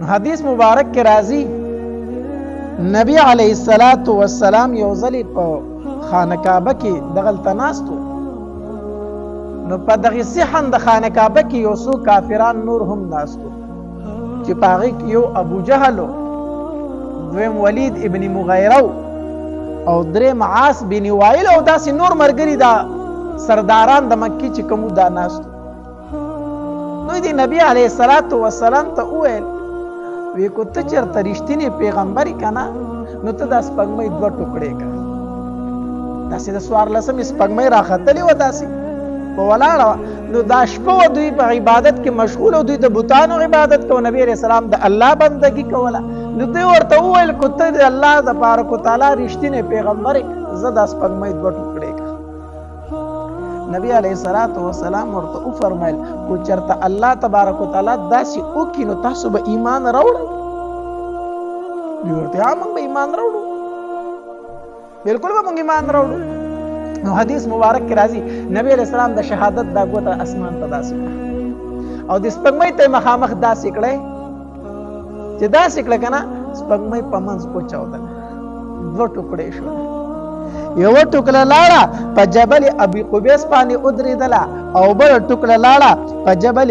حدیث مبارک کې راځي نبی علیه الصلاۃ والسلام یو ځلې په خانه کعبه کې دغلته ناستو، نو په دغه صحن د خانه کعبه کې یو څو کافران نور هم ناستو چې په هغې کې یو ابو جهل، دویم ولید ابن مغیره او دریم عاص بن وائل او داسې نور ملګري دا سرداران د مکې چې کوم دا ناستو. نو دی نبی علیه الصلاۃ والسلام ته وویل وی کو ته چېرته رښتینی پیغمبر که نه نو ته دا سپږمۍ دوه ټوکړې کړه. داسې د 14مې سپږمۍ راختلې وه داسې په ولاړه وه. نو دا شپه وه دوی په عبادت کې مشغول او دوی د بوتانو عبادت کو، نبی علیه السلام د الله بندګي کوله. نو دوی ورته وویل کو ته د الله تبارک وتعالی رښتینی پیغمبر زه دا سپږمۍ دوه ټوکړې کړه. نبی علیه الصلاۃ والسلام ورته وفرمیل کو چېرته الله تبارک وتعالی داسې وکړي نو تاسو به ایمان راوړئ؟ دوی ورته موږ به ایمان راوړو، بالکل به موږ ایمان راوړو. نو حدیث مبارک کې راځي نبی علیه السلام د شهادت دا ګوته اسمان ته داسې کړه او د سپږمۍ ته مخامخ داسې کړی چې داسې کړه که نه سپږمۍ په منځ وچاودله، دوه ټوکړې شوله. یوه ټوکړه لاړه په جبل ابي قبیس باندې ودرېدله او بله ټوکړه لاړه په جبل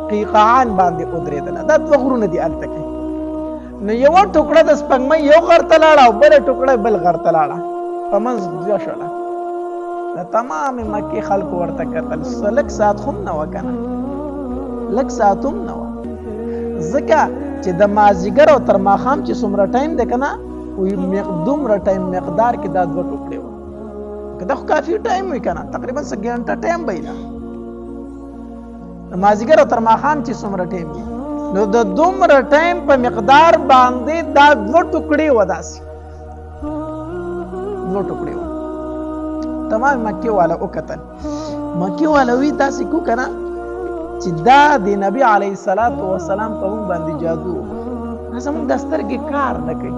قیقاعان باندې ودرېدله. دا دوه غرونه دي هلته کې. نو یوه ټوکړه د سپږمۍ یو غر ته لاړه او بله ټوکړه بل غر ته لاړه، په منځ دوه شوله. د تمامې مکې خلکو ورته کتل. لږ ساعت خو هم نه وه که نه، لږ ساعت هم نه وه، ځکه چې د مازدیګر او تر ماښام چې څومره ټایم دی که نه دومره ټایم مقدار کې دا دوه ټوکړې وه. که دا خو کافي ټایم وي که نه، تقریبا څه ګنټه ټایم به وي. د مازدیګر او تر ماښام چې څومره ټایم وي نو د دومره ټایم په مقدار باندې دا دوه ټوکړې وه، داسې دوه ټوکړې وه. تمام مکې والا وکتل، مکې والا وی داسې کو که نه چې دا د نبی علیه الصلاۃ والسلام په موږ باندې جادو وکړو. زموږ د سترګې کار نه کوي،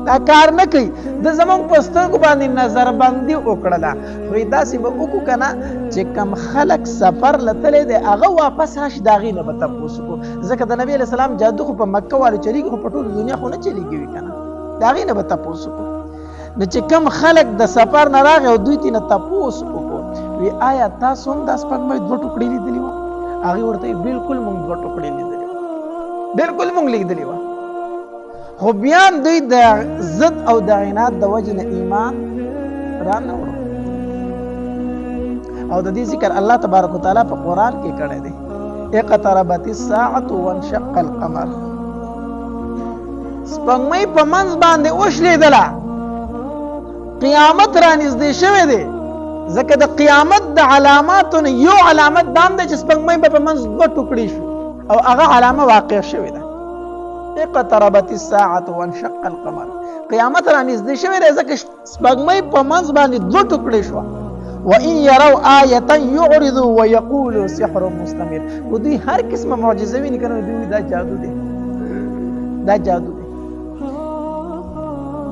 دا کار نه کوي، د زموږ په سترګو باندې نظربندي وکړله. خو داسې به وکړو که نه چې کم خلک سفر له تللی دی هغه واپس راشي، د هغې نه به تپوس وکړو. ځکه د نبي علیه السلام جادو خو په مکه والو چلېږي، خو په ټوله دنیا خو نه چلېږي وي که نه، د هغې نه به تپوس وکړو. نو چې کم خلک د سفر نه راغی او دوی ترې نه تپوس وکړو وی آیا تاسو هم دا سپږمۍ دوه ټوکړې لیدلې وه؟ هغې ورته ویل بالکل موږ دوه ټوکړې لیدلې وه، بالکل موږ لیدلې وه. خو بیا دوی د ضد او د عناد د وجې نه ایمان را نه وړو. او د دې ذکر الله تبارک وتعالی په قرآن کې کړی دی. اقتربت الساعة وانشق القمر. سپږمۍ په منځ باندې وشلېدله، قیامت را نږدې شوی دی. ځکه د قیامت د علاماتو نه یو علامت دا هم دی چې سپږمۍ به په منځ دوه ټوکړې شو او هغه علامه واقع شوې ده. اقتربت الساعة وانشق القمر. قیامت را نږدې شوی دی ځکه سپږمۍ په منځ باندې دوه ټوکړې شوه. وإن يروا آية يعرضوا ويقولوا سحر مستمر. خو دوی هر قسمه معجزه ویني که نه دوی دا جادو دی، دا جادو دی.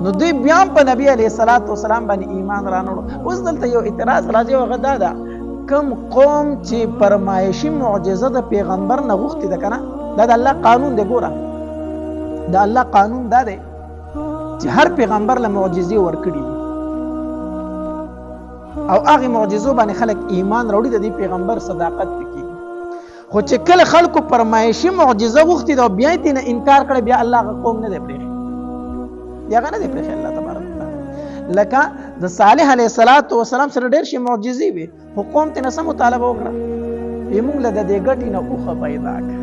نو دوی بیا هم په نبی علیه الصلاۃ والسلام باندې ایمان را نه وړو. اوس دلته یو اعتراض راځي او هغه دا ده کوم قوم چې فرمایشي معجزه د پیغمبر نه غوښتې ده که نه، دا د الله قانون دی. ګوره د الله قانون دا دی چې هر پیغمبر له معجزې ورکړي او هغې معجزو باندې خلک ایمان راوړي، د دې پیغمبر صداقت پکې. خو چې کله خلکو فرمایشي معجزه غوښتې ده او بیا یې ترې انکار کړی، بیا الله هغه قوم نه دی پرېښی، بیا هغه نه دی پرېښی الله تبارک وتعالی. لکه د صالح علیه الصلاۃ والسلام سره ډېر شي معجزې وي، خو قوم ترې نه څه مطالبه وکړه؟ موږ له د دې ګټې نه اوښه پیدا کړه،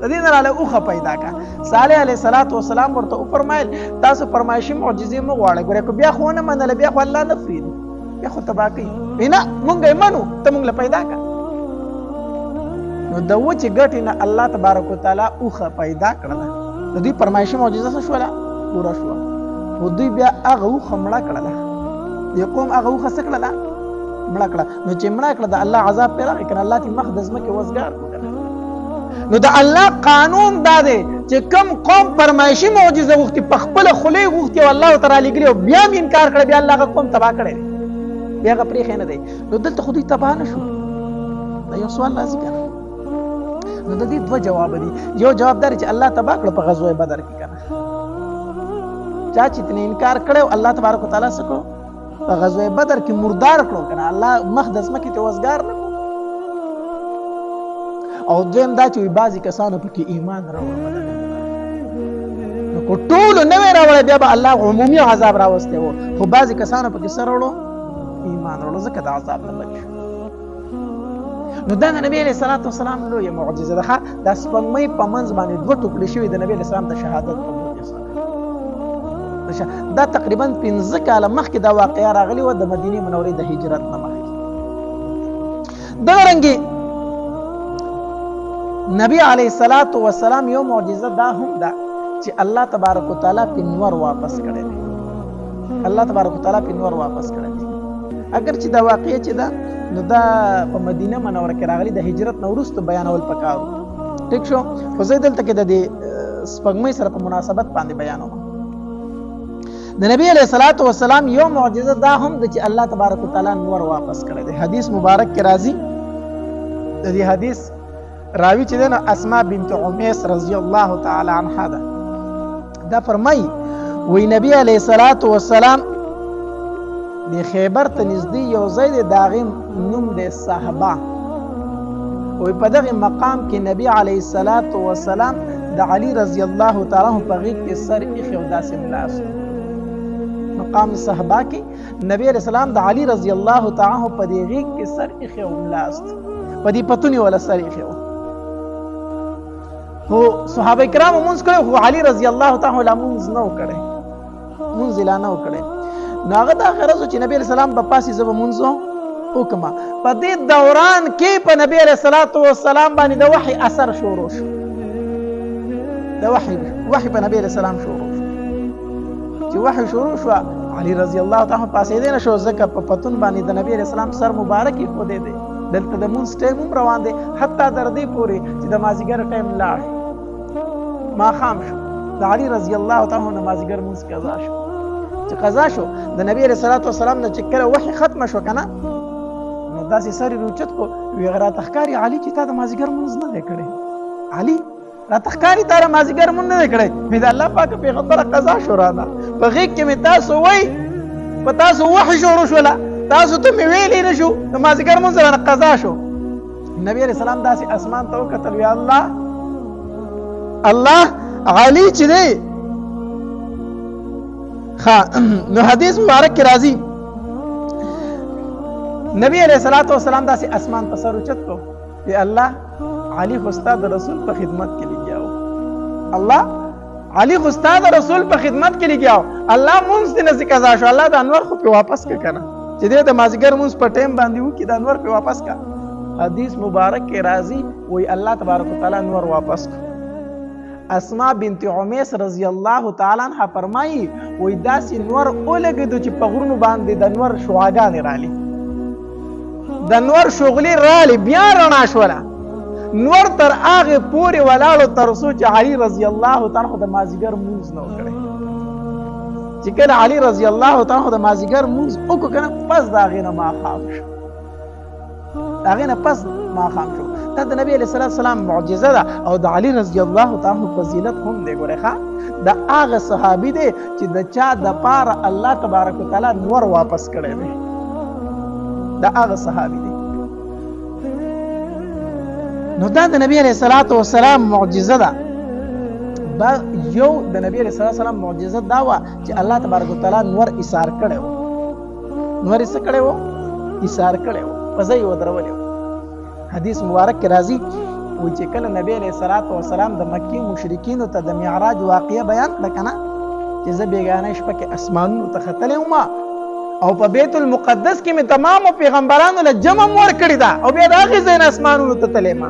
د دې نه راله اوښه پیدا کړه. صالح علیه الصلاۃ والسلام ورته وفرمایل تاسو فرمایشي معجزې مه غواړئ، ګورئ که بیا خو ونه منله بیا خو الله نه پرېږدي، بیا خو تباه کوي. نه مونږ یې منو، ته مونږ له پیدا کړه. نو د وچې ګټې نه الله تبارک وتعالی اوښه پیدا کړله. د دوی فرمایشي معجزه څه شوله؟ پوره شوه. خو دوی بیا هغه اوښه مړه کړله، دې قوم هغه اوښه څه کړله؟ مړه کړه. نو چې مړه کړه د الله عذاب پرې راغی که نه، الله ترې مخ د ځمکې وزګار کړو. نو د الله قانون دا دی چې کوم قوم فرمایشي معجزه غوښتي په خپله خولې غوښتي او الله ورته رالیږلي او بیا هم انکار کړی، بیا الله هغه قوم تباه کړی دی، بیا هغه پرېښی نه دی. نو دلته خو دوی تباه نه شو. دا یو سوال راځي که نه؟ نو د دې دوه جواب دي. یو جواب دا چې الله تبا کړ په غزوه بدر کې کنه چا چې تنه انکار کړو الله تبارک وتعالى سکو په غزوه بدر کې مردار کړو کنه الله مخدس مکه ته وزګار نه. او دویم دا چې بعضی کسانو پکې ایمان راوړ نو کو ټول نه راوړل بیا به الله عمومي عذاب راوسته وو خو بعضی کسانو پکې سره وړو ایمان وروړو ځکه د عذاب نه بچ. نو دا د نبی علیه الصلاۃ والسلام لوی معجزه ده. دا سپوږمۍ په منځ باندې دوه ټوکړې شوي د نبی علیه السلام د شهادت په موجه سره. دا تقریبا 15 کاله مخکې دا واقعه راغلی و د مدینې منورې د هجرت نه مخکې. دغه رنګې نبی علیه الصلاۃ والسلام یو معجزه دا هم ده چې الله تبارک وتعالى په نور واپس کړی دی. الله تبارک وتعالى په نور واپس کړی دی. اگر چې دا واقعه چې ده نو دا په مدینه منوره کې راغلی د هجرت نه وروسته بیانول پکارو. ټیک شو. خو زه دلته کې د دې سپوږمۍ سره په مناسبت باندې بیانوم. د نبی علیه الصلاۃ والسلام یو معجزه دا هم ده چې الله تبارک وتعالى نور واپس کړی دی. حدیث مبارک کې راځي. د دې حدیث راوی چې ده اسماء بنت عمیس رضی الله تعالی عنها ده. دا فرمایي وی نبی علیه الصلاۃ والسلام د خیبر ته نږدې یو ځای دی د هغې نوم دی صحبه. وی په دغې مقام کې نبی علیه الصلاۃ والسلام د علي رضی الله تعالی عنه په غېږ کې سر ایښی او داسې ملاست. مقام صحبه کې نبی علیه السلام د علي رضی الله تعالی عنه په دې غېږ کې سر ایښی او ملاست په دې پتونې ولا سر ایښی و. خو صحابه کرامو مونځ کړی خو علي رضی الله تعالی عنه لا مونځ نه و کړی. مونځ یې لا نه و کړی. نو هغه دا غرض و چې نبی علیه السلام به پاسې زه به مونځ وکړم. په دې دوران کې په نبی علیه الصلاۃ والسلام باندې د وحي اثر شروع شو. د وحي په نبی علیه السلام شروع شو. چې وحي شروع شو علي رضی الله تعالی عنه پاسېدی نه شو ځکه په پتون باندې د نبی علیه السلام سر مبارک ایښودی دی. دلته د مونځ ټایم هم روان دی حتی تر دې پورې چې د مازدیګر ټایم لاړ ماښام شو. د علي رضی الله تعالی عنه د مازدیګر مونځ قضا شو. چې قضا شو د نبی علیه الصلاۃ والسلام نه چې کله وحي ختمه شو که نه نو داسې سر یې روچت کو وی راته ښکاري علي چې تا د مازدیګر مونځ نه دی کړی. علي راته ښکاري تا د مازدیګر مونځ نه دی کړی. مې د الله پاک پیغمبره قضا شو رانه په غېږ کې مې تاسو وی په تاسو وحي شروع شوله تاسو ته مې ویلی نه شو د مازدیګر مونځ رانه قضا شو. نبی علیه السلام داسې اسمان ته وکتل وی الله علي چې دی نو حدیث مبارک کې راځي نبی علیہ الصلوۃ والسلام داسې اسمان په سر اوچت کو چې الله علي خو ستا د رسول په خدمت کې لګیا و. الله علي خو ستا د رسول په خدمت کې لګیا و. الله مونځ دې نه قضا شو. الله د انور خو په واپس که کنه چې دې د مازدیګر مونځ په ټایم باندې وکړي د انور په واپس کا. حدیث مبارک کې راځي وی الله تبارک وتعالی انور واپس کو. اسماء بنت عمیس رضی الله تعالی عنها فرمایي وی داسې نور اولګېدو چې په غرونو باندې د نور شعاګانې رالي د نور شغلې رالي بیا رڼا شوله. نور تر هغې پورې ولاړو تر څو چې علي رضی الله تعالی عنه د مازدیګر مونځ نه و کړی. چې کله علي رضی الله تعالی عنه د مازدیګر مونځ وکړو که نه پس د هغې نه ماښام شو. د هغې نه پس ماښام شو. دا د نبی علیه السلام معجزه ده او د علي رضی الله تعالی فضیلت هم دی. ګورئ ښه د هغه صحابي دی چې د چا دپاره الله تبارک وتعالی نور واپس کړی دی. د هغه صحابي دی. نو دا د نبی علیه السلام معجزه ده. یو د نبی علیه السلام معجزه دا وه چې الله تبارک وتعالی نور ایثار کړی و. نور یې څه کړی و؟ ایثار کړی و. په ځای یې ودرولی و. حدیث مبارک کې راځي وایي چې کله نبی علیه السلام د مکې مشرکینو ته د معراج واقعه بیان کړه که نه چې زه بېګانۍ شپه کې اسمانونو ته ختلی وم او په بیت المقدس کې مې تمامو پیغمبرانو له جمع هم ورکړې ده او بیا د هغې ځای نه اسمانونو ته تللی ما.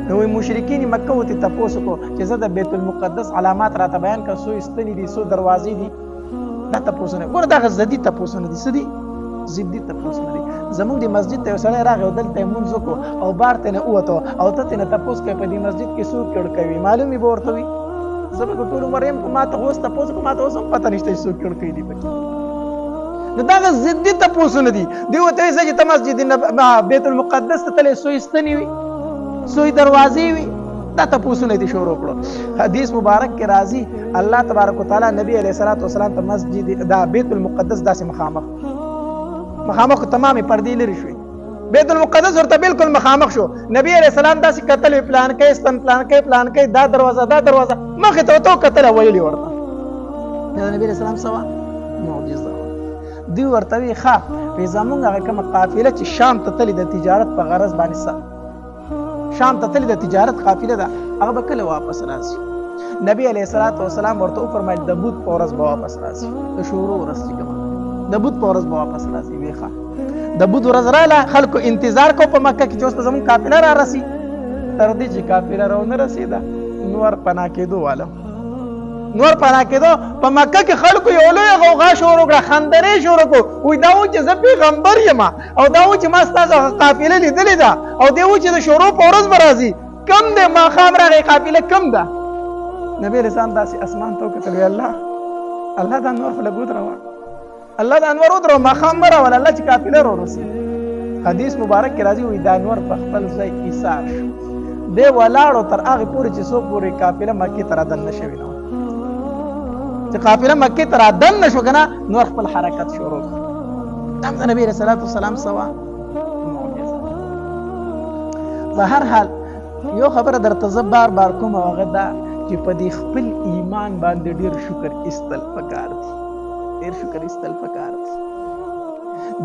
نو وایي مشرکین مکه ورته تپوس وکړو چې زه د بیت المقدس علامات راته بیان کړه څو ستنې دي څو دروازې دي. دا تپوسونه ګوره دغه ضدي تپوسونه دي. څه دي؟ ضدي تپوسونه دي. زمونږ د مسجد ته یو سړی راغی او دلته یې مونځ وکړو او بار ته نه ووتو او ته ترې نه تپوس کوې په دې مسجد کې څوک کړ کوي معلوم یې به ورته وي. زه به ټول عمر یم که ما ته اوس تپوس وکړو ما ته اوس هم پته نشته چې څوک کړ کوي دي پکې. نو دغه ضدي تپوسونه دي. دوی ورته وایي چې ته مسجد بیت المقدس ته تللی څو ستنې وي سوی دروازې وي دا تپوسونه دې شروع کړو. حدیث مبارک کې راځي الله تبارک وتعالی نبی علیه الصلاۃ والسلام ته مسجد دا بیت المقدس داسې مخامخ تمامې پردې لرې شوې، بیت المقدس ورته بالکل مخامخ شو. نبی علیه السلام داسې کتل پلان کوي ستن پلان کوي دا دروازه مخې ته ورته وکتل ویلي ورته نبی علیه السلام سوا معجزه دوی ورته وی ښه زمونږ هغه کومه قافله چې شام ته تللې د تجارت په غرض باندې شام ته تللې د تجارت قافله ده هغه به کله واپس راځي؟ نبی علیه الصلاۃ والسلام ورته وفرمایل د بود په ورځ به واپس راځي، د شروع ورځ چې کومه د بود په ورځ به واپس راځي. وی ښه د بود ورځ راغله، خلکو انتظار کو په مکه کې چې اوس به زمونږ قافله را رسي. تر دې چې قافله راونه رسېده نور پناه کېدو په مکه کې خلکو یو لوی غوغا شروع کړه، خندرې شروع کړو. وایي دا و چې زه پیغمبر یم او دا و چې ما ستاسو قافله لیدلې ده او دی و چې د شروع په ورځ به راځي. کم دی ماښام راغی قافله کم ده؟ نبی علیه السلام داسې اسمان ته وکتل وی الله دا انوار خو لږ ودروه، الله دا انوار ودروه ماښام به راوله الله چې قافله راورسي. حدیث مبارک کې راځي وایي دا انوار په خپل ځای ایثار شو، دی ولاړو تر هغې پورې چې څوک پورې قافله مکې ته رادننه شوې نه وه. چې قافله مکې ته رادننه شو که نه نور خپل حرکت شروع کړ. دا د نبي علیه الصلاۃ والسلام سوا معجزه. په هر حال یو خبره درته زه بار کوم او هغه دا چې په دې خپل ایمان باندې ډېر شکر ایستل پکار دي،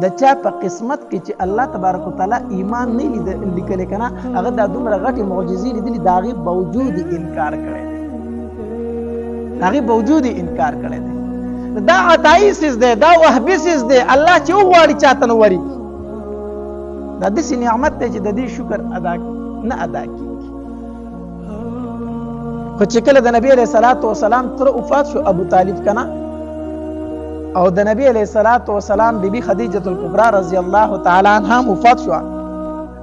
د چا په قسمت کې چې الله تبارک وتعالی ایمان نه لیکلی که نه هغه دا دومره غټې معجزې لیدلي د هغې باوجود انکار کړی دی. دا عطایي سیز دی، دا وهبي سیز دی، الله چې وغواړي چاته نه وري. دا داسې نعمت دی چې د دې شکر نه ادا کېږي. خو چې کله د نبی علیه الصلاۃ والسلام تره وفات شو ابو طالب کنه او د نبی علیه الصلاۃ والسلام بیبي خدیجه الکبرا رضی الله تعالی عنها وفات شو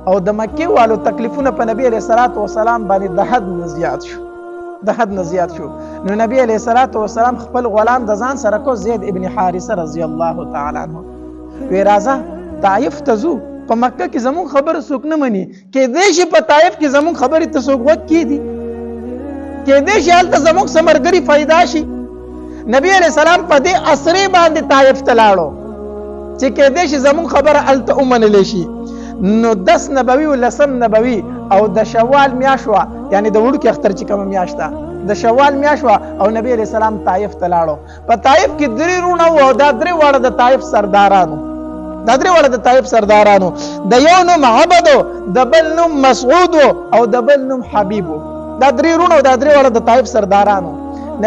او د مکې والو تکلیفونه په نبی علیه الصلاۃ والسلام باندې د حد نه زیات شو. نو نبی علیه الصلاۃ والسلام خپل غلام د ځان سره کو زید ابن حارثه رضی الله تعالی عنه وی راځه طائف ته ځو، په مکه کې زمون خبره څوک نه مني، کېدای شي په طائف کې زمون خبرې ته څوک غوږ کېږدي، کېدای شي هلته زموږ څه ملګري پیدا شي. نبی علیه السلام په دې اسرې باندې طائف ته لاړو چې کېدای شي زموږ خبره هلته ومنلی شي. نو 10 نبوي و 10 نبوي او د شوال میاشت وه، یعنې د وړوکي اختر چې کومه میاشت ده د شوال میاشت وه او نبی علیه السلام طائف ته لاړو. په طائف کې 3 وروڼه وو او دا 3 واړه د طائف سردارانو، د یو نوم عبد و، د بل نوم مسعود و او د بل نوم حبیب و. دا 3 وروڼه او دا 3 واړه د طائف سردارانو.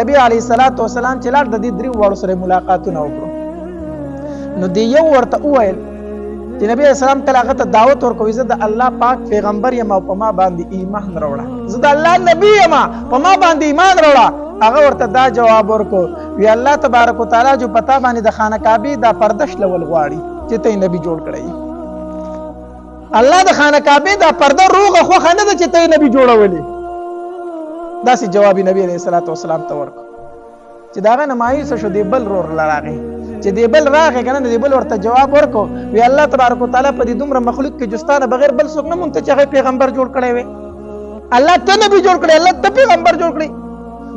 نبی علیه الصلاۃ والسلام چې لاړ د دې 3 واړو سره ملاقاتونه وکړو. نو دی یو ورته وویل چې نبی علیه السلام کله هغه ته دعوت ورکوي زه د الله پاک پیغمبر یم او په ما باندې ایمان راوړه، زه د الله نبی یم په ما باندې ایمان راوړه. هغه ورته دا جواب ورکو وی الله تبارک وتعالی جو پتا باندې د خانه کعبې دا پردش لول غواړي چې ته نبی جوړ کړی. الله د خانه کعبې دا پرده روغه خوښه نه ده چې ته نبی جوړولې. داسې جواب نبی علیه الصلاۃ والسلام ته ورکړو چې دا هغه نه مایوسه شو. دی بل رور راغی چې دی بل راغی که نه دی بل ورته جواب ورکړو وی الله تبارک وتعالی په دې دومره مخلوق کې جستانه بغیر بل څوک نه مونږ ته چې هغه پیغمبر جوړ کړی وی. الله ته نبی جوړ کړی، الله ته پیغمبر جوړ کړی،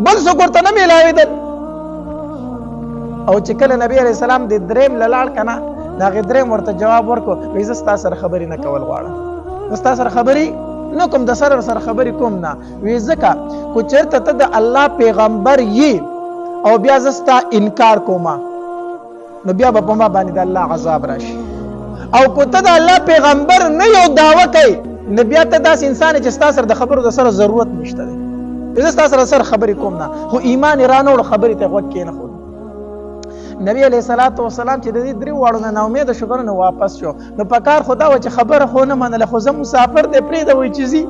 بل څوک ورته نه میلاوېدل. او چې کله نبی علیه السلام د 3 لاړ که نه د هغې 3 ورته جواب ورکړو وی زه ستا سره خبرې نه کول غواړم، زه ستا سره خبرې نه کوم، د سره خبرې کوم نه. وی ځکه کو چېرته ته د الله پیغمبر یې او بیا زه ستا انکار کومه نو بیا به په ما باندې د الله عذاب راشي، او کو ته د الله پیغمبر نه یو دعوه کوي نو بیا ته داسې انسان چې ستا سره د خبرو د سره ضرورت نشته دی، زه ستا سره خبرې کوم نه، خو ایمان یې رانه وړو خبرې ته غوږ کېنښود. نبی علیه الصلاۃ والسلام چې د دې 3 واړو نه ناامیده شو که نه واپس شو. نو په کار خو دا وه چې خبره خو نه منله، خو زه مسافر دی پرېږده وایي چې ځي.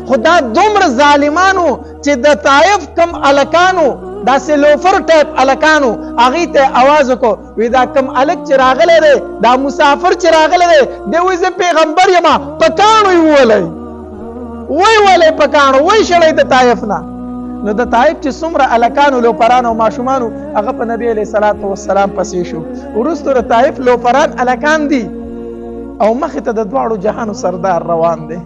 خو دا دومره ظالمانو چې د طائف کم الکانو داسې لوفر ټایپ الکانو هغې ته اواز وکړو وی دا کم الک چې راغلی دی دا مسافر چې راغلی دی دی وایي زه پیغمبر یم په کاڼو یې وولی په کاڼو وایي شړی د طائف نه. نو د طائف چې څومره الکانو لوپران او ماشومانو هغه په نبی علیه الصلاۃ والسلام پسې شو. وروستو د طائف لوپران الکان دي او مخې ته د 2 جهانو سردار روان دی.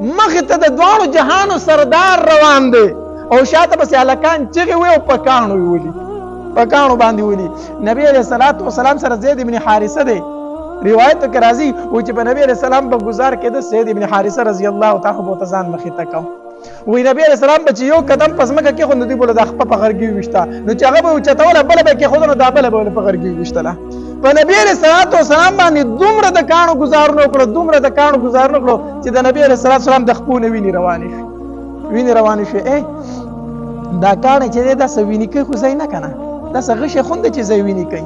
مخې ته د دواړو جهانو سردار روان دی او شاته پسې هلکان چغې وې او په کاڼو یې ولي، په کاڼو باندې ولي. نبي علیه الصلاة والسلام سره زید بن حارثه دی، روایتو کې راځي وایي چې په نبي علیه السلام به ګزار کېده، زید بن حارثه رضی الله تعالی عنه به ځان مخې ته کو. وایي نبي علیه السلام به چې یو قدم په ځمکه کېښود نو دوی به د خپه په غرګي وویشته، نو چې هغه به اوچتوله بله به یې کېښوده نو دا بله به په غرګي وویشتله. په نبي علیه الصلاة والسلام باندې دومره د کاڼو ګزارونه وکړو، دومره د کاڼو ګزارونه وکړو چې د نبي علیه الصلاة والسلام د خپو نه وینې روانې شوې، وینې روانې شوې. دا کاڼی چې دی دا څه وینې کوي خو ځای نه که نه، دا څه غشې خونده چې ځای وینې کوي.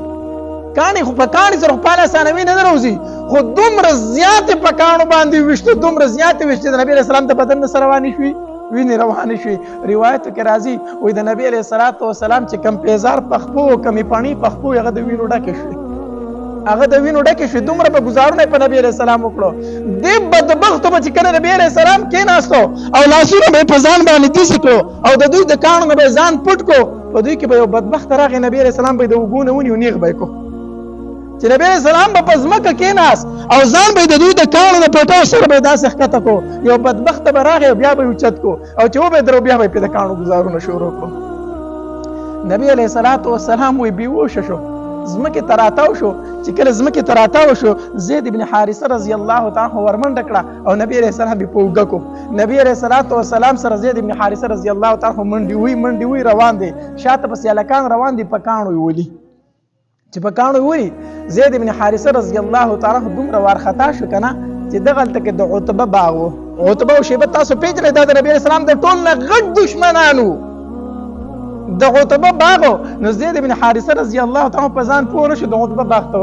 کاڼي خو په کاڼي سره خو په اسانه وینې نه راوځي، خو دومره زیاتې په کاڼو باندې ویشتو، دومره زیاتې ویشتې د نبي علیه السلام د بدن نه سره روانې شوې، وینې روانې شوې. روایتو کې راځي وایي د نبي علیه الصلاة والسلام چې کم پیزار په خپو او کمې پاڼې په خپو هغه د وینو ډکې شوې، هغه د وینو ډکې شوې. دومره به ګزارونه یې په نبي علیه السلام وکړو. دې بدبختو به چې کله نبي علیه السلام کېناستو او لاسونه به یې په ځان باندې داسې کړو او د دوی د کاڼو نه به یې ځان پټ کړو، په دوی کې به یو بدبخت راغی، نبي علیه السلام به یې د اوږو نه ونیو نیغ به یې کړو چې نبي علیه السلام به په ځمکه کېناست او ځان به یې د دوی د کاڼو نه پټو سره به یې داسې ښکته کړو، یو بدبخته به راغی او بیا به یې اوچت کړو او چې وبه یې درو بیا به یې پرې د کاڼو ګزارونه شروع کړو. نبي علیه الصلاة والسلام وایي بېهوشه شو، ځمکې ته راتاو شو. چې کله ځمکې ته راتاو شو زید بن حارثه رضی الله تعالی عنه ورمنډه کړه او نبي علیه السلام یې په اوږه کړو. نبي علیه الصلاة والسلام سره زید بن حارثه رضی الله تعالی عنه منډې وی روان دی، شاته پسې هلکان روان دي په کاڼو یې ولي. چې په کاڼو یې ولي زید بن حارثه رضی الله تعالی عنه دومره وارخطا شو که نه چې دغلته کې د عتبه باغ و. عتبه او شیبه تاسو پیژنئ، دا د نبي علیه السلام د ټول نه غټ دشمنانو د عتبه باغ. نو زید بن حارثه رضی الله تعالی په ځان پوه نه شو، د عتبه باغ ته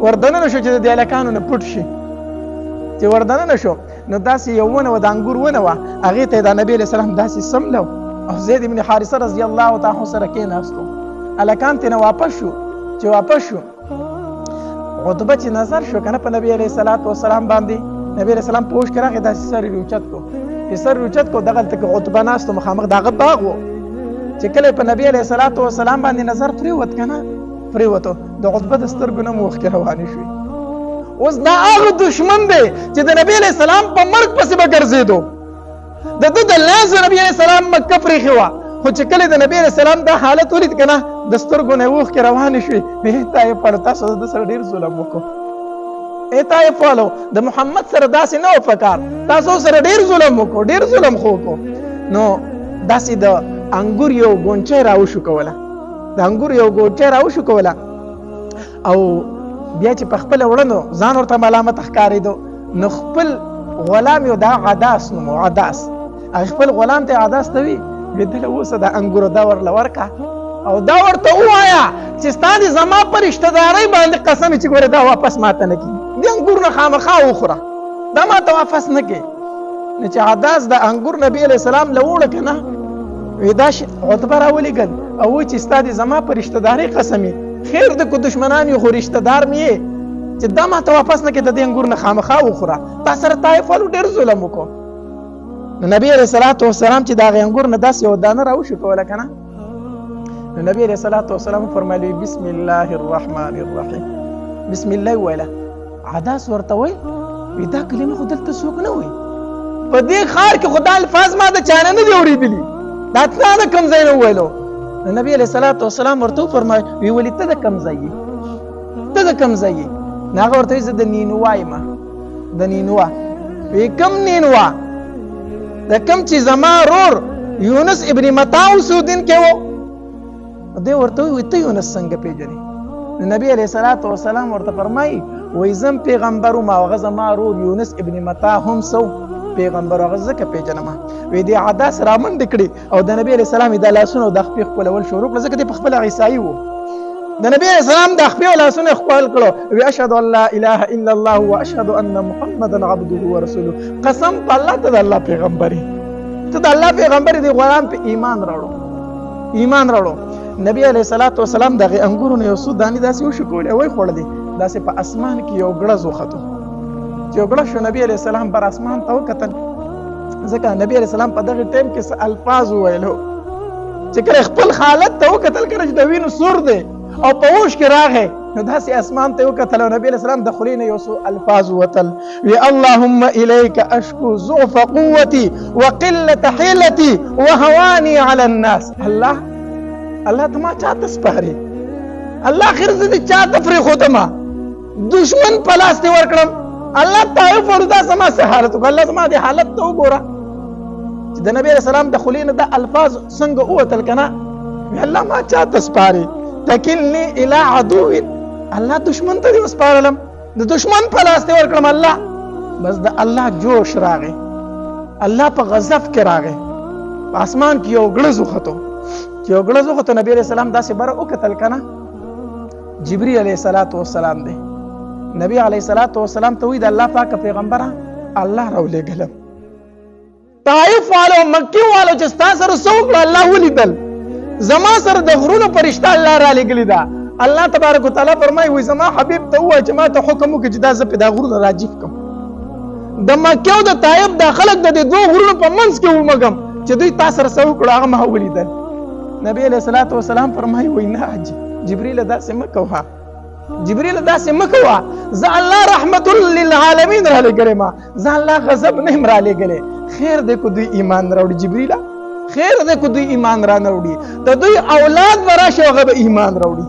وردننه شو چې د دې هلکانو نه پټ شي. چې وردننه شو نو داسې یو ونه وه، د انګور ونه وه، هغې ته یې د نبي علیه السلام داسې سملو او زید بن حارثه رضی الله تعالی سره کېناستو. هلکان ترې نه واپس شو. چې واپس شو عتبه چې نظر شو که نه په نبي علیه الصلاة والسلام باندې، نبي علیه السلام په اوښ کې راغی، داسې سر یې اوچت کړو، چې سر یې اوچت کړو دغلته کې عتبه ناست و، مخامخ د هغه باغ و. چې کله په نبي علیه الصلاة والسلام باندې نظر پرېوت که نه پرېوتو، د عتبه د سترګو نه مو اوښکې روانې شوې. اوس دا هغه دشمن دی چې د نبي علیه السلام په مرګ پسې به ګرځېدو، د ده د لاس نبي علیه السلام مکه پرېښې وه، خو چې کله د نبي علیه السلام دا حالت ولید که نه د سترګو نه یې اوښکې روانې شوې. طایف والو تاسو د ده سره ډېر ظلم وکړو، طایف والو د محمد سره داسې نه و پکار، تاسو سره ډېر ظلم وکړو، ډېر ظلم خو وکړو. نو داسې د انګور یو غونچه راوشو کوله، د انګور یو غونچه راوشو کوله او بیا چې په خپله وړنو ځان ورته ملامت ښکارېدو، نو خپل غلام یو دا عداس نوم و، عداس، هغه خپل غلام ته عداس ته وي دله اوسه د انګورو دا ورله ورکړه او دا ورته ووایه چې ستا د زما په رشتهدارۍ باندې قسم چې ګوره دا واپس ماته نه کړي، د انګور نه خامخا وخوره، دا ماته واپس نه کړي. نو چې عداس د انګور نبي علیه السلام له وړه که نه وی دا عتبه راولېږل او وایي چې ستا د زما په رشتهدارۍ قسم یې، خیر د کو دشمنان یو خو رشتهدار مې یې، چې دا ماته واپس نه کړي، د دې انګور نه خامخا وخوره، تا سره طایف والو ډېر ظلم وکړو. نو نبي علیه الصلاة والسلام چې د هغې انګور نه داسې یو دانه راوشو کوله که نه، نو نبي علیه الصلاة والسلام وفرمایلي بسم الله الرحمن الرحیم، بسم الله وویله. عداس ورته وایي وی دا کلمه خو دلته څوک نه وایي، په دې ښار کې خو دا الفاظ ما د چا نه دي اورېدلي، دا تا د کوم ځای نه وویلو. نو نبي علیه الصلاة والسلام ورته وفرمایل وی ولې ته د کوم ځای یې، ته د کوم ځای یې؟ نو هغه ورته وایي زه د نینوا یم، د نینوا. وی کوم نینوا؟ د کوم چې زما رور یونس ابن متا اوسېدونکی کې و. دی ورته وایي ته یونس څنګه پیژنې؟ نو نبي علیه الصلاة والسلام ورته فرمایي وایي زه هم پیغمبر وم او هغه زما رور یونس ابن متا هم څه پیغمبر، هغه ځکه پیژنم. وی دې عداس رامنډې کړې او د نبي علیه السلام د لاسونو د خپې ښکلول شروع کړه، ځکه دی په خپله عیسایي و. د نبي علیه السلام د خپې او لاسونه یې ښکل کړو، وی اشهد ان لا اله الا الله واشهد ان محمدا عبده ورسوله، قسم په الله ته د الله پیغمبر یې، ته د الله پیغمبر یې، د غلام په ایمان راوړو، ایمان راوړو. نبي علیه الصلاة والسلام د هغې انګورو نه یو څو دانې داسې وشکولې او ویې خوړلې، داسې په اسمان کې یو ګړز وختو، چې یو ګړز شو. نبي علیه السلام بر اسمان ته وکتل، ځکه نبي علیه السلام په دغه ټایم کې څه الفاظ وویلو چې کله خپل حالت ته وکتل، کله چې د وینو سور دی او په اوښ کې راغی نو داسې اسمان ته وکتل او نبی علیه السلام د خولې نه یو څو الفاظ وتل وی اللهم الیک اشکو ضعف قوتي وقلة حیلتي وهواني على الناس. الله ته ما چاته سپارې، الله اخر زه دې چاته پرېښودمه، دشمن په لاس دې ورکړم. الله طائف وردا زما څه حالت وکړه، الله زما دې حالت ته وګوره چې د نبی علیه السلام د خولې نه دا الفاظ څنګه ووتل که نه. الله ما چاته سپارې، تکلني الى عدو، الله دشمن ته دې وسپارلم، د دشمن په لاس دې ورکړم. الله بس د الله جوش راغی، الله په غضب کې راغی، په اسمان کې یو ګړز وختو چې یو ګړز وختو نبی علیه السلام داسې بره وکتل که نه، جبرئیل علیه السلام دی. نبی علیه السلام ته وایي د الله پاکه پیغمبره الله راولېږلم، طائف والو مکې والو چې ستا سره څه وکړه الله ولیدل، زما سره د غرونو فرشته الله رالېږلې ده. الله تبارک وتعالی فرمایي وایي زما حبیب ته ووایه چې ما ته حکم وکړي چې دا زه پې دا غرونه راجیف کړم، د مکې او د طایف دا خلک د دې دوه غرونو په منځ کې ومږم چې دوی تا سره څه وکړو هغه ما ولیدل. نبی علیه السلام فرمایي وایي نه جبرئیل داسې مه کوه، جبرئیل داسې مه کوه، زه الله رحمت للعالمین رالېږلی ما، زه الله غضب نه یم رالېږلی. خیر دی که دوی ایمان نه راوړي جبرئیله، خیر دی که دوی ایمان را نه وړي، د دوی اولاد به راشي هغه به ایمان راوړي،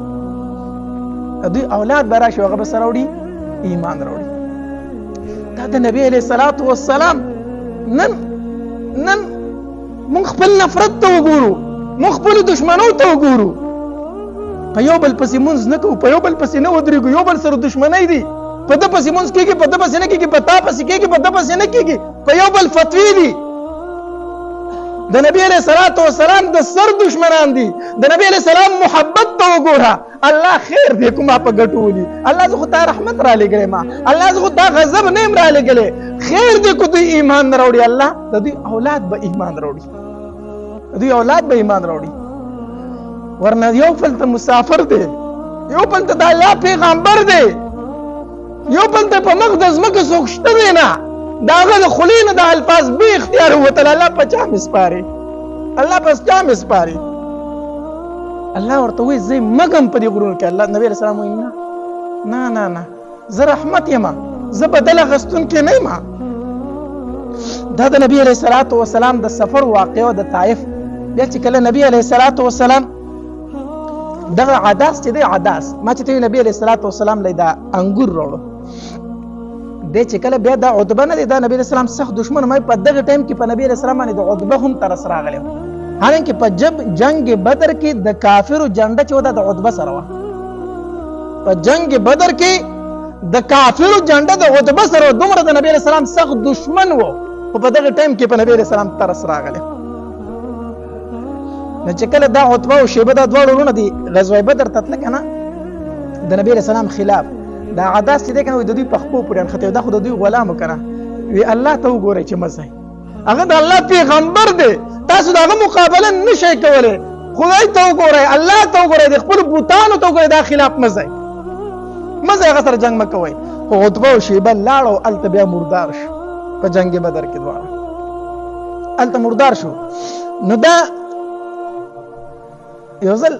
د دوی اولاد به راشي هغه به څه راوړي؟ ایمان راوړي. دا د نبی علیه السلام نن موږ خپل نفرت ته وګورو، موږ خپلو دشمنو ته وګورو، په یو بل پسې مونځ نه کوو، په یو بل پسې نه ودرېږو، یو بل سره دشمنۍ دي، په ده پسې مونځ کېږي، په ده پسې نه کېږي، په تا پسې کېږي، په ده پسې نه کېږي، په یو بل فتوی دي. د نبی علیه السلام د سر دشمنان دي. د نبی علیه السلام محبت ته وګوره، الله خیر دی که ما په ګټو ولي، الله زه خو تا رحمت رالېږلی ما، الله زه خو تا غضب نه یم رالېږلی. خیر دی که دوی ایمان نه راوړي، الله د دوی اولاد به ایمان راوړي، د دوی اولاد به ایمان راوړي. ورنه یو بل ته مسافر دی، یو بل ته د الله پیغمبر دی، یو بل ته په مخ د ځمکې څوک شته دی نه، د هغه د خولې نه د الفاظ بې اختیاره ووتل، الله په چا مې سپارې، الله په چا مې سپارې. الله ورته وایي زه مږم په دې غرونو کې. الله نبی علیه السلام وایي نه زه رحمت یم، زه بدل اخیستونکی نه یم. دا د نبی علیه السلام د سفر واقعه د طائف. بیا چې کله نبی علیه السلام دغه عداس چې دی عداس ما چې ته نبی علیه السلام له دا انګور راوړو دی چې کله بیا دا عتبه نه دی دا نبی علیه السلام سخت دشمن ما په دغه ټایم کې په نبی علیه السلام باندې د عتبه هم ترس راغلی و. حالانکه په جنگ بدر کې د کافرو جنډه چې وه دا د عتبه سره وه، په جنگ بدر کې د کافرو جنډه د عتبه سره وه، دومره د نبی علیه السلام سخت دشمن و، خو په دغه ټایم کې په نبی علیه السلام ترس راغلی. نو چې کله دا عتبه او شیبه دا دواړه وروڼه دي غزوه بدر ته تله که نه د نبی علیه السلام خلاف، دا عداس چې دی که نه د دوی په خپو پورې نښتی دا خو د دوی غلام و که نه، وی الله ته وګورئ چې مه ځئ، هغه د الله پیغمبر دی، تاسو د هغه مقابله نه شئ کولی، خدای ته وګورئ، الله ته وګورئ، د خپلو بوتانو ته وګورئ، دا خلاف مه ځئ، مه ځئ، هغه سره جنګ مه کوئ. خو عتبه او شیبه لاړ او هلته بیا مردار شو په جنګ بدر کې دواړه، هلته مردار شو. نو دا یو ځل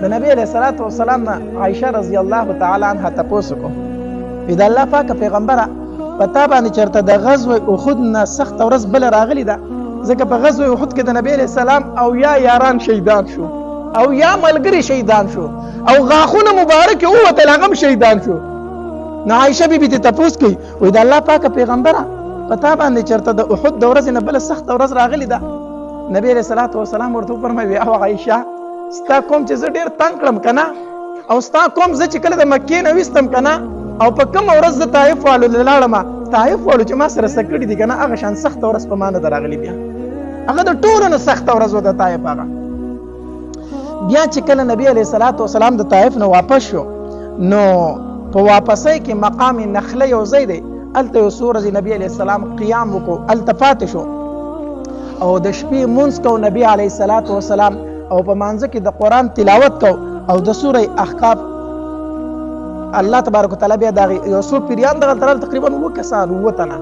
د نبی علیه السلام نه عایشه رضی الله تعالی عنها تپوس وکړو، وی د الله پاکه پیغمبره په تا باندې چېرته د غزوه احد نه سخته ورځ بله راغلې ده، ځکه په غزوه احد کې د نبی علیه السلام او یا یاران شهیدان شو او یا ملګري شهیدان شو او غاښونه مبارکې ووتل هغه هم شهیدان شو. نو عایشه بیبي ته تپوس کوي، وی د الله پاکه پیغمبره په تا باندې چېرته د احد د ورځې نه بله سخته ورځ راغلې ده؟ نبی علیه السلام ورته وفرمایي او عایشه ستا قوم چې زه ډېر تنګ کړم که نه، او ستا قوم زه چې کله د مکې نه ویستم که نه، او په کومه ورځ زه طایف والو له لاړم، طایف والو چې ما سره څه کړي دي که نه هغه شان سخته ورځ په ما نه ده راغلې، بیا هغه د ټولو نه سخته ورځ وه د طایف هغه. بیا چې کله نبی علیه السلام د طایف نه واپس شو، نو په واپسۍ کې مقام نخله یو ځای دی، هلته یو څو ورځې نبی علیه السلام قیام وکړو، هلته پاتې شو او د شپې مونځ کو نبی علیه السلام، او په مانځه کې د قرآن تلاوت کو او د سوره احقاف الله تبارک وتعالی بیا دغه یو څو پیریان دغه ترل تقریبا 9 کسان 9 تنه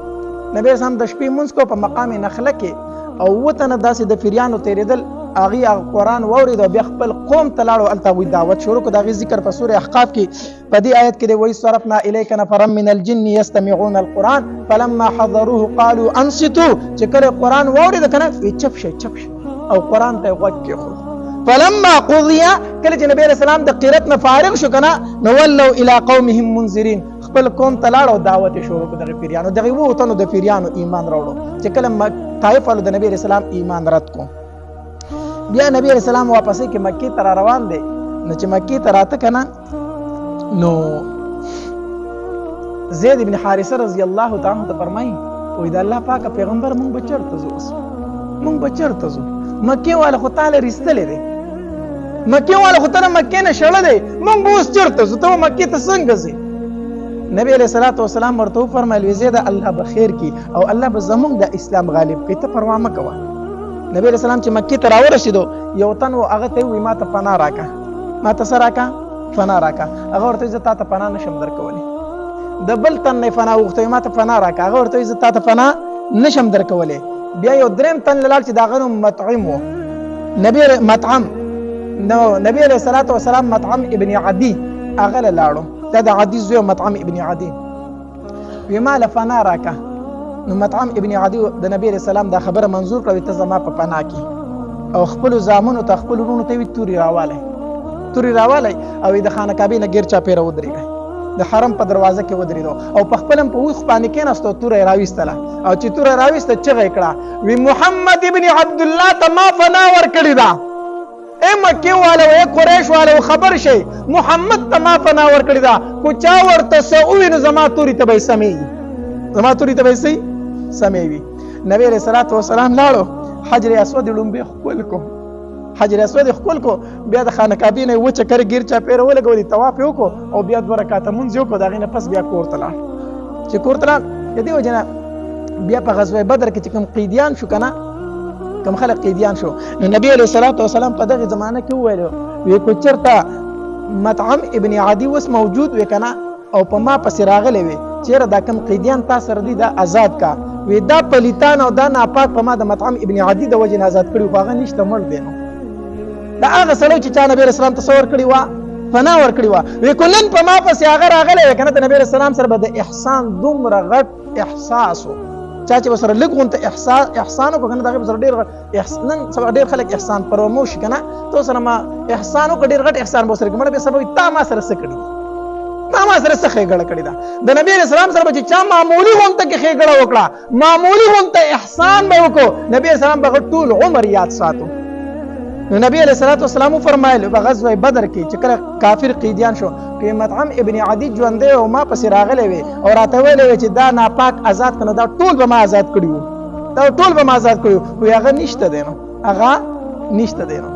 نبی اسلام د شپې مونځ کو په مقام نخله کې او 9 تنه داسې د پیریانو تیرېدل هغه قرآن واورید او بیا خپل قوم ته لاړ او هلته هغوی دعوت شروع کړو. د هغې ذکر په سورې احقاف کې په دې آیت کې دی وایي صرفنا الیک نفرا من الجن یستمعون القرآن فلما حضروه قالوا انصتوا. چې کله قرآن واورید که نه وی چپ شئ او قرآن ته یې غوږ کېښود. فلما قضي کله چې نبی علیه السلام د قرت نه فارغ شو که نه نو ولوا الی قومهم منذرین خپل قوم ته لاړ او دعوت یې شروع کړو. دغې پیریانو دغې اووه تنو د پیریانو ایمان راوړو چې کله طایف والو د نبی علیه السلام ایمان رد کو. بیا نبی علیه السلام واپسې کې مکې ته را روان دی. نو چې مکې ته راته که نه نو زید بن حارثه رضی الله تعالی عنه ته فرمایي وایي د الله پاکه پیغمبر مونږ به چېرته ځو اوس مونږ به چېرته ځو مکې والا خو تاله ریستلی دی مکې والا خو ته نه مکې نه شړلی مونږ به اوس چېرته ځو ته به مکې ته څنګه ځې. نبی علیه الصلاة والسلام ورته وفرمیل وی زیده الله به خیر کړي او الله به زمونږ د اسلام غالب کړي ته پروا مه کوه. نبی علیه السلام چې مکې ته راورسېدو یو تن و هغه ته یې ووایي ما ته پناه راکړه ما ته څه راکړه پناه راکړه. هغه ورته وایي زه تا ته پناه نشم درکولی. د بل تن نه یې پناه وغوښته ما ته پناه راکړه. هغه ورته وایي زه تا ته پناه نشم درکولی. بیا یو دریم تن لاړ چې د هغه نوم مطعم و نبی علیه الصلاة والسلام مطعم ابن عدي هغه له لاړو. دا د عدي زوی مطعم ابن عدي وی ما له پناه راکړه. نو مطعم ابن عدي د نبی علیه السلام دا خبره منظور کړه ته زما په پناه کې او خپلو زامنو ته خپلو وروڼو ته یې وي تورې راوالی او د خانه کعبې نه ګیر چاپېره ودرېږئ د حرم په دروازه کې ودرېدو او په خپل هم په اوښ باندې کېناستو توره یې راویستله او چې توره یې راویسته چغه یې کړه وی محمد ابن عبدالله ته ما پناه ورکړې ده. ای مکې والو ای قریش والو خبر شئ محمد ته ما پناه ورکړې ده خو چا ورته څه ووي نو زما تورې ته به یې سمې وي. نبی علیه الصلاة والسلام لاړو حجر اسود یې لومبې ښکل کو بیا د خانه کعبې نه یې وچه کرې ګیر چاپېره ولګولې طواف یې وکړو او بیا 2 رکعته لمونځ یې وکړو. د هغې نه پس بیا کور ته لاړ. چې کور ته لاړ د دې وجې نه بیا په غزوه بدر کې چې کوم قیدیان شو که نه کوم خلک قیدیان شو نو نبی علیه الصلاة والسلام په دغې زمانه کې وویلو وی که چېرته مطعم ابن عدي اوس موجود وی که نه او په ما پسې راغلی وي چېرې دا کوم قیدیان تا سره دي دا آزاد کا وی دا پلیتان او دا ناپاک په ما د مطعم ابن عدي د وجې نه آزاد کړي خو هغه نشته مړ دی. نو دا هغه سړی چې چا نبی علیه السلام ته څه ورکړې وه پناه ورکړې وه وی که نن په ما پسې هغه راغلی وی که نه د نبی علیه السلام سره به د احسان دومره غټ احساس و چا چې ورسره لږ غونته احسان وکړو که نه د هغې سره ډېر غټ نن سبا ډېر خلک احسان فراموش شي که نه ته سره ما احسان وکړه ډېر غټ احسان به ورسره کړي مړه بیا سبا وایي تا ما سره څه کړي ما سره څه ښېګړه کړې ده. د نبي علیه السلام سره به چې چا معمولي غونته کې ښېګړه وکړه معمولي غونته احسان به وکړو نبي علیه السلام به ټول عمر یاد ساتو. نو نبی علیه الصلاة والسلام وفرمایل په غزوه بدر کې چې کله کافر قیدیان شو که مطعم ابن عدي ژوندی او ما پسې راغلی وي او راته ویلی وی چې دا ناپاک آزاد که نه دا ټول به ما آزاد کړي وو خو هغه نشته دی نو